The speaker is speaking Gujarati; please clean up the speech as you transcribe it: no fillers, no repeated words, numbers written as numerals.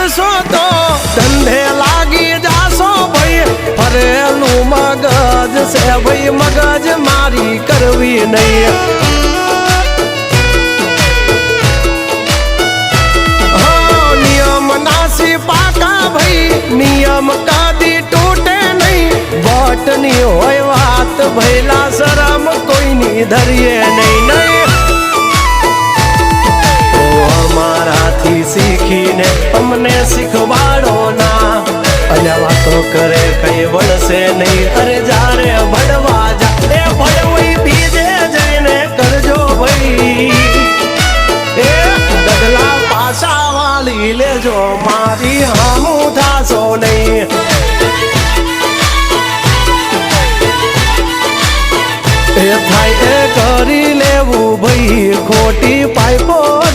કરશો તો ધંધે લાગી જાશો ભાઈ ફરેલું મગજ છે ભાઈ મગજ મારી કરવી નહીં નિયમ નાસી પાકા ભાઈ નિયમ કદી તૂટે નહીં બટની હોય વાત ભૈલા શરમ કોઈની ધરીએ નહીં નહીં અમારાથી શીખીને અમને શીખવાડો ના અને વાતો કરે કઈ વળશે નહીં અરે જારે ભણવા જા એ ભણવી બીજે જઈને કરજો ભાઈ એ ડગલા પાછા વાળી લેજો મારી હામું થાશો નહીં એ થાય એ કરી લેવું ભાઈ ખોટી પાઇપો